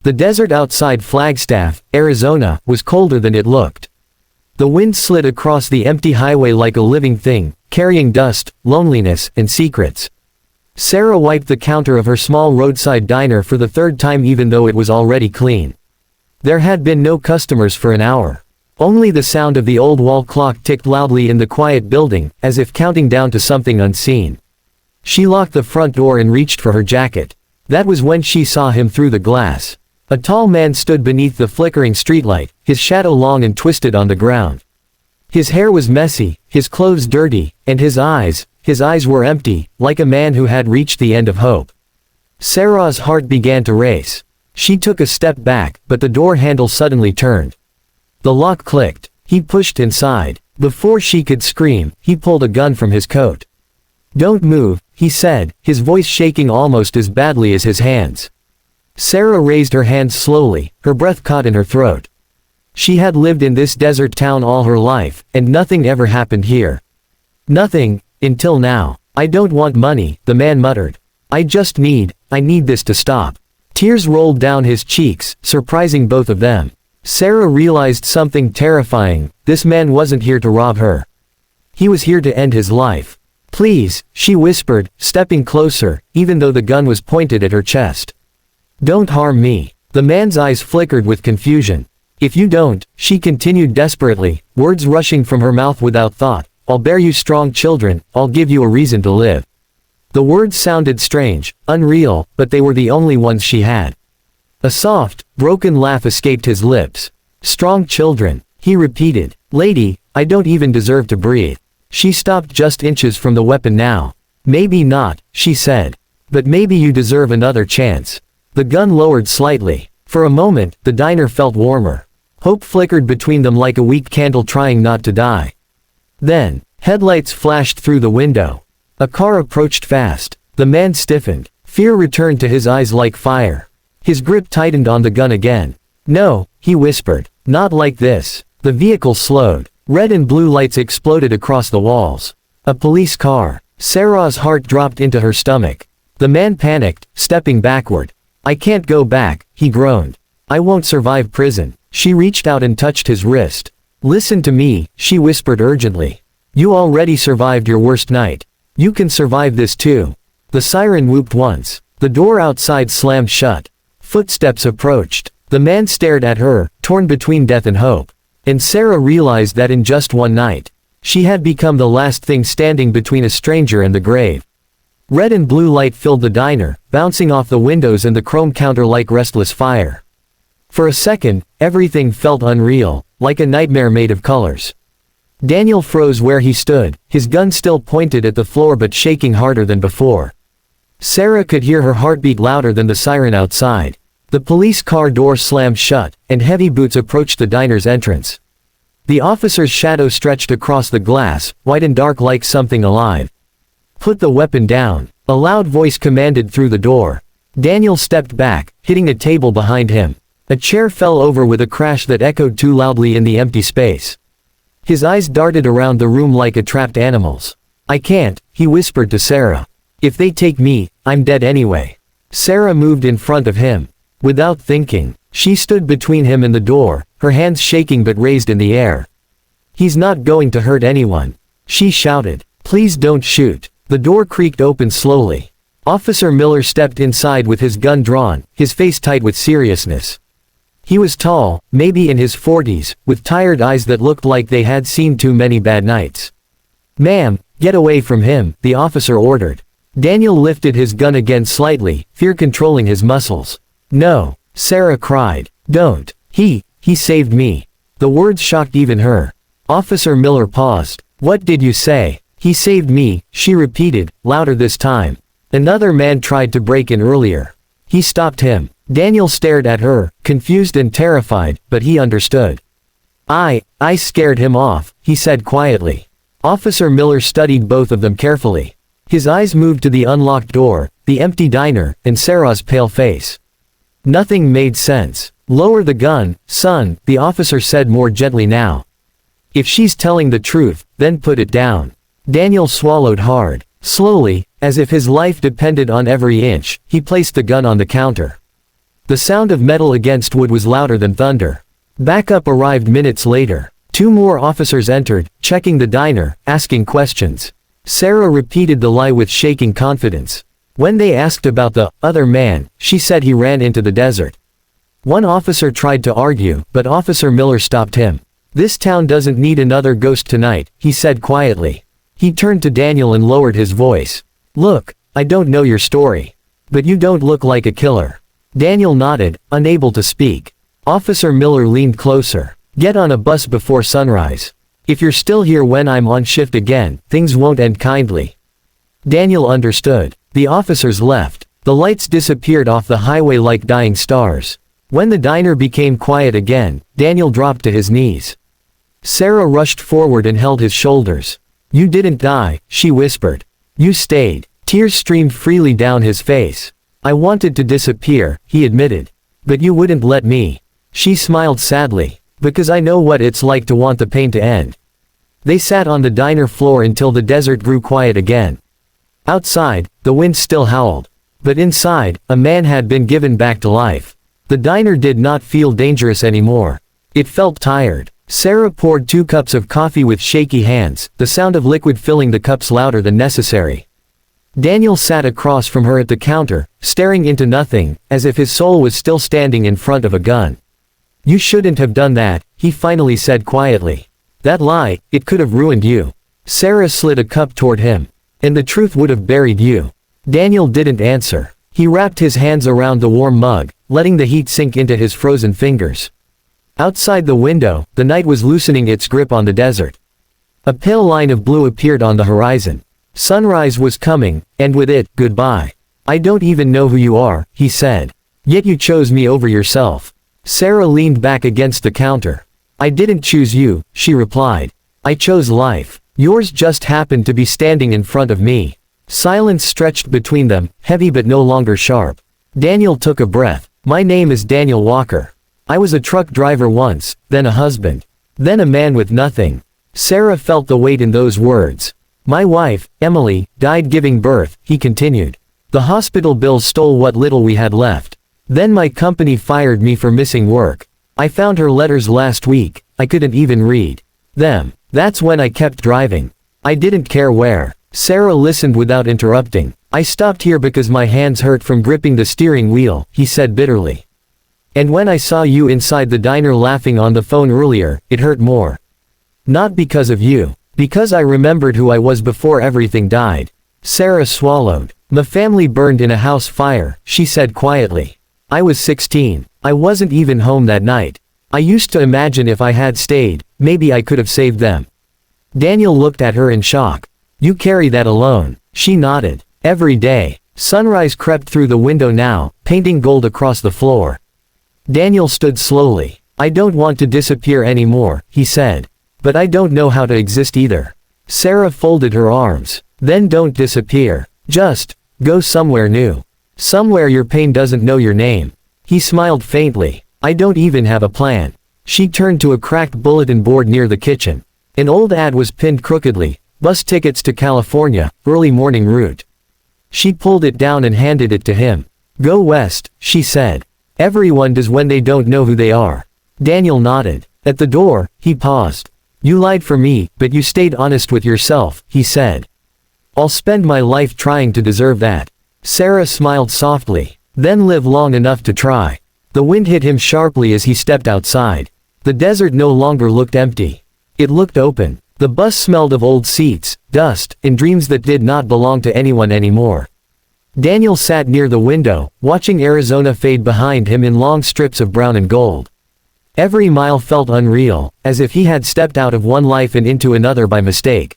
The desert outside Flagstaff, Arizona, was colder than it looked. The wind slid across the empty highway like a living thing, carrying dust, loneliness, and secrets. Sarah wiped the counter of her small roadside diner for the third time even though it was already clean. There had been no customers for an hour. Only the sound of the old wall clock ticked loudly in the quiet building, as if counting down to something unseen. She locked the front door and reached for her jacket. That was when she saw him through the glass. A tall man stood beneath the flickering streetlight, his shadow long and twisted on the ground. His hair was messy, his clothes dirty, and his eyes were empty, like a man who had reached the end of hope. Sarah's heart began to race. She took a step back, but the door handle suddenly turned. The lock clicked. He pushed inside. Before she could scream, he pulled a gun from his coat. "Don't move," he said, his voice shaking almost as badly as his hands. Sarah raised her hands slowly, her breath caught in her throat. She had lived in this desert town all her life, and nothing ever happened here. Nothing, until now. "I don't want money," the man muttered. I need this to stop." Tears rolled down his cheeks, surprising both of them. Sarah realized something terrifying. This man wasn't here to rob her. He was here to end his life. "Please," she whispered, stepping closer, even though the gun was pointed at her chest. "Don't harm me." The man's eyes flickered with confusion. "If you don't," she continued desperately, words rushing from her mouth without thought, "I'll bear you strong children, I'll give you a reason to live." The words sounded strange, unreal, but they were the only ones she had. A soft, broken laugh escaped his lips. "Strong children," he repeated. "Lady, I don't even deserve to breathe." She stopped just inches from the weapon now. "Maybe not," she said. "But maybe you deserve another chance." The gun lowered slightly. For a moment, the diner felt warmer. Hope flickered between them like a weak candle trying not to die. Then, headlights flashed through the window. A car approached fast. The man stiffened. Fear returned to his eyes like fire. His grip tightened on the gun again. "No," he whispered. "Not like this." The vehicle slowed. Red and blue lights exploded across the walls. A police car. Sarah's heart dropped into her stomach. The man panicked, stepping backward. "I can't go back," he groaned. "I won't survive prison." She reached out and touched his wrist. "Listen to me," she whispered urgently. "You already survived your worst night. You can survive this too." The siren whooped once. The door outside slammed shut. Footsteps approached. The man stared at her, torn between death and hope. And Sarah realized that in just one night, she had become the last thing standing between a stranger and the grave. Red and blue light filled the diner, bouncing off the windows and the chrome counter like restless fire. For a second, everything felt unreal, like a nightmare made of colors. Daniel froze where he stood, his gun still pointed at the floor but shaking harder than before. Sarah could hear her heartbeat louder than the siren outside. The police car door slammed shut, and heavy boots approached the diner's entrance. The officer's shadow stretched across the glass, white and dark like something alive. "Put the weapon down," a loud voice commanded through the door. Daniel stepped back, hitting a table behind him. A chair fell over with a crash that echoed too loudly in the empty space. His eyes darted around the room like a trapped animal's. "I can't," he whispered to Sarah. "If they take me, I'm dead anyway." Sarah moved in front of him. Without thinking, she stood between him and the door, her hands shaking but raised in the air. "He's not going to hurt anyone," she shouted. "Please don't shoot." The door creaked open slowly. Officer Miller stepped inside with his gun drawn, his face tight with seriousness. He was tall, maybe in his 40s, with tired eyes that looked like they had seen too many bad nights. "Ma'am, get away from him," the officer ordered. Daniel lifted his gun again slightly, fear controlling his muscles. "No," Sarah cried. "Don't. He saved me." The words shocked even her. Officer Miller paused. "What did you say?" "He saved me," she repeated, louder this time. "Another man tried to break in earlier. He stopped him." Daniel stared at her, confused and terrified, but he understood. I scared him off," he said quietly. Officer Miller studied both of them carefully. His eyes moved to the unlocked door, the empty diner, and Sarah's pale face. Nothing made sense. "Lower the gun, son," the officer said more gently now. "If she's telling the truth, then put it down." Daniel swallowed hard. Slowly, as if his life depended on every inch, he placed the gun on the counter. The sound of metal against wood was louder than thunder. Backup arrived minutes later. 2 more officers entered, checking the diner, asking questions. Sarah repeated the lie with shaking confidence. When they asked about the other man, she said he ran into the desert. One officer tried to argue, but Officer Miller stopped him. "This town doesn't need another ghost tonight," he said quietly. He turned to Daniel and lowered his voice. "Look, I don't know your story. But you don't look like a killer." Daniel nodded, unable to speak. Officer Miller leaned closer. "Get on a bus before sunrise. If you're still here when I'm on shift again, things won't end kindly." Daniel understood. The officers left. The lights disappeared off the highway like dying stars. When the diner became quiet again, Daniel dropped to his knees. Sarah rushed forward and held his shoulders. "You didn't die," she whispered. "You stayed." Tears streamed freely down his face. "I wanted to disappear," he admitted. "But you wouldn't let me." She smiled sadly. "Because I know what it's like to want the pain to end." They sat on the diner floor until the desert grew quiet again. Outside, the wind still howled. But inside, a man had been given back to life. The diner did not feel dangerous anymore. It felt tired. Sarah poured 2 cups of coffee with shaky hands, the sound of liquid filling the cups louder than necessary. Daniel sat across from her at the counter, staring into nothing, as if his soul was still standing in front of a gun. "You shouldn't have done that," he finally said quietly. "That lie, it could have ruined you." Sarah slid a cup toward him. "And the truth would have buried you." Daniel didn't answer. He wrapped his hands around the warm mug, letting the heat sink into his frozen fingers. Outside the window, the night was loosening its grip on the desert. A pale line of blue appeared on the horizon. Sunrise was coming, and with it, goodbye. "I don't even know who you are," he said. "Yet you chose me over yourself." Sarah leaned back against the counter. "I didn't choose you," she replied. "I chose life. Yours just happened to be standing in front of me." Silence stretched between them, heavy but no longer sharp. Daniel took a breath. "My name is Daniel Walker. I was a truck driver once, then a husband. Then a man with nothing." Sarah felt the weight in those words. "My wife, Emily, died giving birth," he continued. "The hospital bills stole what little we had left. Then my company fired me for missing work. I found her letters last week. I couldn't even read them. That's when I kept driving. I didn't care where." Sarah listened without interrupting. "I stopped here because my hands hurt from gripping the steering wheel," he said bitterly. "And when I saw you inside the diner laughing on the phone earlier, it hurt more. Not because of you. Because I remembered who I was before everything died." Sarah swallowed. "My family burned in a house fire," she said quietly. "I was 16. I wasn't even home that night. I used to imagine if I had stayed, maybe I could have saved them." Daniel looked at her in shock. "You carry that alone." She nodded. "Every day." Sunrise crept through the window now, painting gold across the floor. Daniel stood slowly. "I don't want to disappear anymore," he said. "But I don't know how to exist either." Sarah folded her arms. "Then don't disappear. Just go somewhere new. Somewhere your pain doesn't know your name." He smiled faintly. "I don't even have a plan." She turned to a cracked bulletin board near the kitchen. An old ad was pinned crookedly: "Bus tickets to California, early morning route." She pulled it down and handed it to him. "Go west," she said. "Everyone does when they don't know who they are." Daniel nodded. At the door, he paused. "You lied for me, but you stayed honest with yourself," he said. "I'll spend my life trying to deserve that." Sarah smiled softly. "Then live long enough to try." The wind hit him sharply as he stepped outside. The desert no longer looked empty. It looked open. The bus smelled of old seats, dust, and dreams that did not belong to anyone anymore. Daniel sat near the window, watching Arizona fade behind him in long strips of brown and gold. Every mile felt unreal, as if he had stepped out of one life and into another by mistake.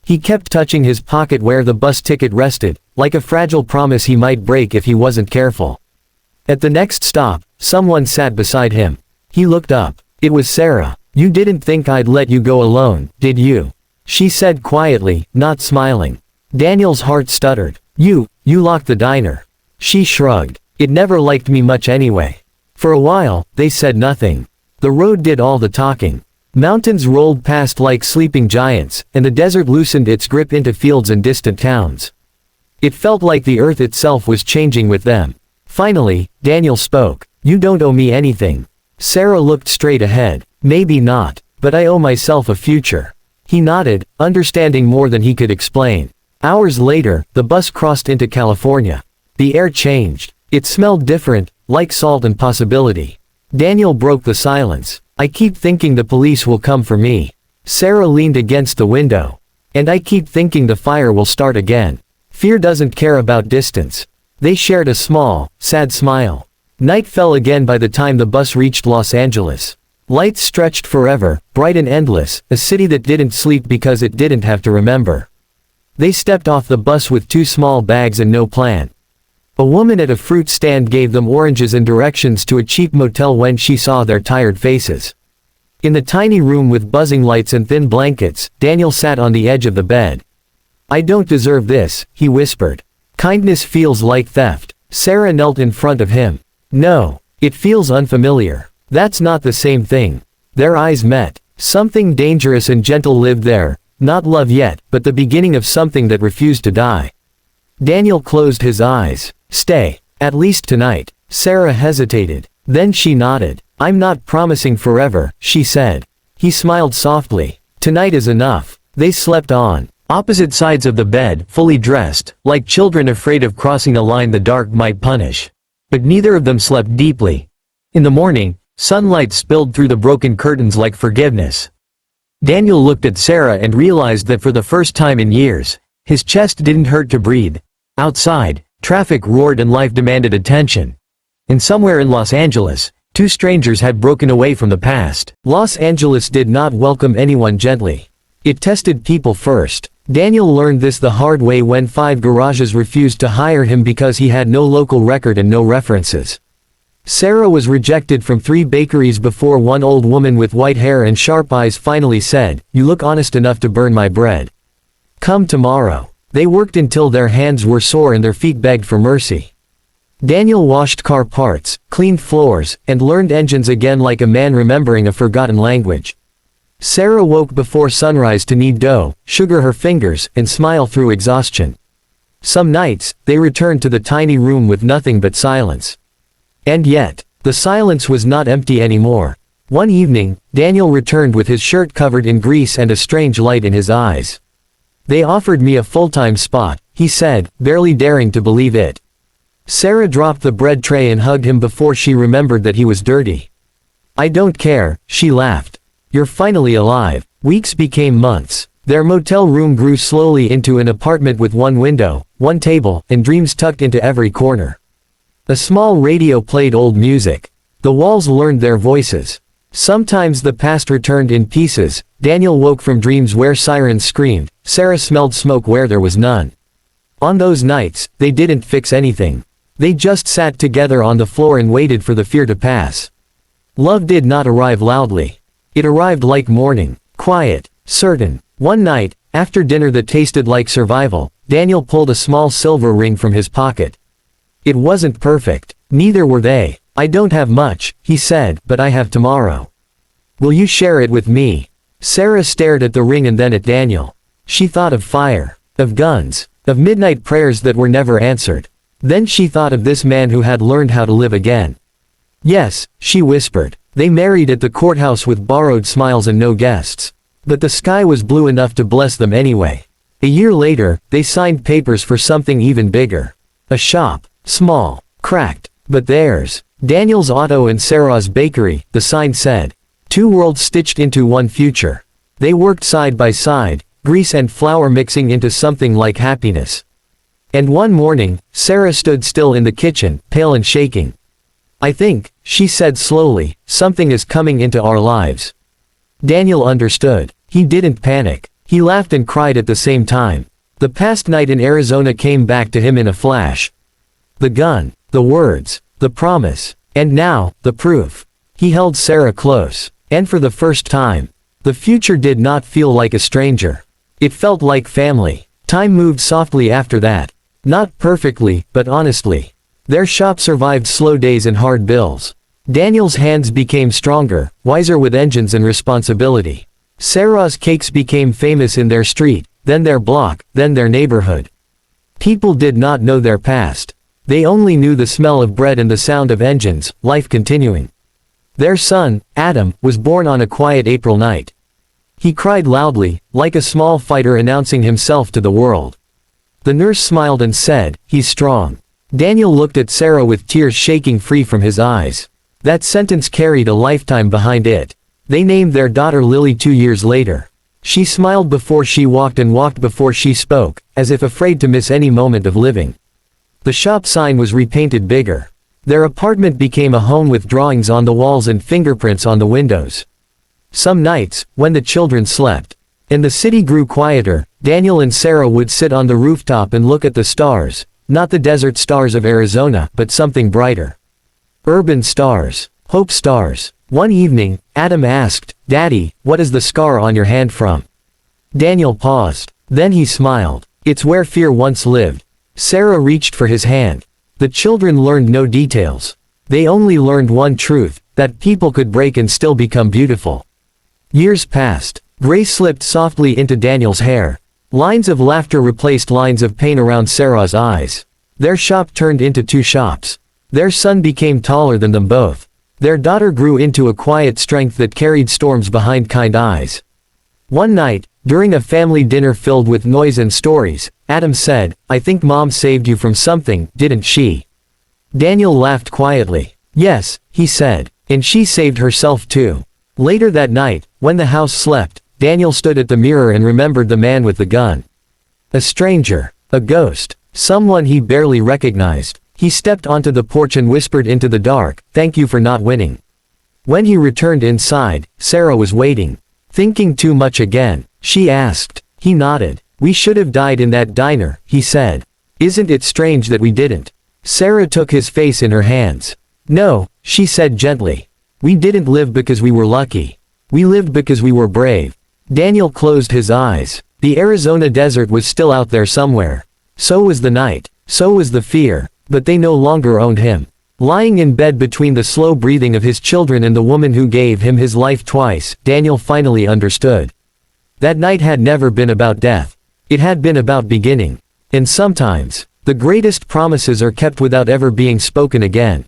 He kept touching his pocket where the bus ticket rested, like a fragile promise he might break if he wasn't careful. At the next stop, someone sat beside him. He looked up. It was Sarah. "You didn't think I'd let you go alone, did you?" she said quietly, not smiling. Daniel's heart stuttered. You locked the diner." She shrugged. "It never liked me much anyway." For a while, they said nothing. The road did all the talking. Mountains rolled past like sleeping giants, and the desert loosened its grip into fields and distant towns. It felt like the earth itself was changing with them. Finally, Daniel spoke. "You don't owe me anything." Sarah looked straight ahead. "Maybe not, but I owe myself a future." He nodded, understanding more than he could explain. Hours later, the bus crossed into California. The air changed. It smelled different, like salt and possibility. Daniel broke the silence. "I keep thinking the police will come for me." Sarah leaned against the window. "And I keep thinking the fire will start again." Fear doesn't care about distance. They shared a small, sad smile. Night fell again by the time the bus reached Los Angeles. Lights stretched forever, bright and endless, a city that didn't sleep because it didn't have to remember. They stepped off the bus with 2 small bags and no plan. A woman at a fruit stand gave them oranges and directions to a cheap motel when she saw their tired faces. In the tiny room with buzzing lights and thin blankets, Daniel sat on the edge of the bed. "I don't deserve this," he whispered. "Kindness feels like theft." Sarah knelt in front of him. "No. It feels unfamiliar." "That's not the same thing." Their eyes met. Something dangerous and gentle lived there, not love yet, but the beginning of something that refused to die. Daniel closed his eyes. "Stay. At least tonight." Sarah hesitated. Then she nodded. "I'm not promising forever," she said. He smiled softly. "Tonight is enough." They slept on opposite sides of the bed, fully dressed, like children afraid of crossing a line the dark might punish. But neither of them slept deeply. In the morning, sunlight spilled through the broken curtains like forgiveness. Daniel looked at Sarah and realized that for the first time in years, his chest didn't hurt to breathe. Outside, traffic roared and life demanded attention. And somewhere in Los Angeles, 2 strangers had broken away from the past. Los Angeles did not welcome anyone gently. It tested people first. Daniel learned this the hard way when 5 garages refused to hire him because he had no local record and no references. Sarah was rejected from 3 bakeries before one old woman with white hair and sharp eyes finally said, "You look honest enough to burn my bread. Come tomorrow." They worked until their hands were sore and their feet begged for mercy. Daniel washed car parts, cleaned floors, and learned engines again like a man remembering a forgotten language. Sarah woke before sunrise to knead dough, sugar her fingers, and smile through exhaustion. Some nights, they returned to the tiny room with nothing but silence. And yet, the silence was not empty anymore. One evening, Daniel returned with his shirt covered in grease and a strange light in his eyes. "They offered me a full-time spot," he said, barely daring to believe it. Sarah dropped the bread tray and hugged him before she remembered that he was dirty. "I don't care," she laughed. "You're finally alive." Weeks became months. Their motel room grew slowly into an apartment with 1 window, 1 table, and dreams tucked into every corner. A small radio played old music. The walls learned their voices. Sometimes the past returned in pieces. Daniel woke from dreams where sirens screamed. Sarah smelled smoke where there was none. On those nights, they didn't fix anything. They just sat together on the floor and waited for the fear to pass. Love did not arrive loudly. It arrived like morning, quiet, certain. One night, after dinner that tasted like survival, Daniel pulled a small silver ring from his pocket. It wasn't perfect. Neither were they. "I don't have much," he said, "but I have tomorrow. Will you share it with me?" Sarah stared at the ring and then at Daniel. She thought of fire, of guns, of midnight prayers that were never answered. Then she thought of this man who had learned how to live again. "Yes," she whispered. They married at the courthouse with borrowed smiles and no guests. But the sky was blue enough to bless them anyway. A year later, they signed papers for something even bigger. A shop. Small. Cracked. But theirs. Daniel's Auto and Sarah's Bakery, the sign said. 2 worlds stitched into one future. They worked side by side, grease and flour mixing into something like happiness. And one morning, Sarah stood still in the kitchen, pale and shaking. "I think," she said slowly, "something is coming into our lives." Daniel understood. He didn't panic. He laughed and cried at the same time. The past night in Arizona came back to him in a flash. The gun, the words, the promise, and now, the proof. He held Sarah close. And for the first time, the future did not feel like a stranger. It felt like family. Time moved softly after that. Not perfectly, but honestly. Their shop survived slow days and hard bills. Daniel's hands became stronger, wiser with engines and responsibility. Sarah's cakes became famous in their street, then their block, then their neighborhood. People did not know their past. They only knew the smell of bread and the sound of engines, life continuing. Their son, Adam, was born on a quiet April night. He cried loudly, like a small fighter announcing himself to the world. The nurse smiled and said, "He's strong." Daniel looked at Sarah with tears shaking free from his eyes. That sentence carried a lifetime behind it. They named their daughter Lily 2 years later. She smiled before she walked and walked before she spoke, as if afraid to miss any moment of living. The shop sign was repainted bigger. Their apartment became a home with drawings on the walls and fingerprints on the windows. Some nights, when the children slept, and the city grew quieter, Daniel and Sarah would sit on the rooftop and look at the stars, not the desert stars of Arizona, but something brighter. Urban stars. Hope stars. One evening, Adam asked, "Daddy, what is the scar on your hand from?" Daniel paused. Then he smiled. "It's where fear once lived." Sarah reached for his hand. The children learned no details. They only learned one truth, that people could break and still become beautiful. Years passed. Gray slipped softly into Daniel's hair. Lines of laughter replaced lines of pain around Sarah's eyes. Their shop turned into 2 shops. Their son became taller than them both. Their daughter grew into a quiet strength that carried storms behind kind eyes. One night, during a family dinner filled with noise and stories, Adam said, "I think Mom saved you from something, didn't she?" Daniel laughed quietly. "Yes," he said, "and she saved herself too." Later that night, when the house slept, Daniel stood at the mirror and remembered the man with the gun. A stranger. A ghost. Someone he barely recognized. He stepped onto the porch and whispered into the dark, "Thank you for not winning." When he returned inside, Sarah was waiting. "Thinking too much again?" she asked. He nodded. "We should have died in that diner," he said. "Isn't it strange that we didn't?" Sarah took his face in her hands. "No," she said gently. "We didn't live because we were lucky. We lived because we were brave." Daniel closed his eyes. The Arizona desert was still out there somewhere. So was the night. So was the fear. But they no longer owned him. Lying in bed between the slow breathing of his children and the woman who gave him his life twice, Daniel finally understood. That night had never been about death. It had been about beginning. And sometimes, the greatest promises are kept without ever being spoken again.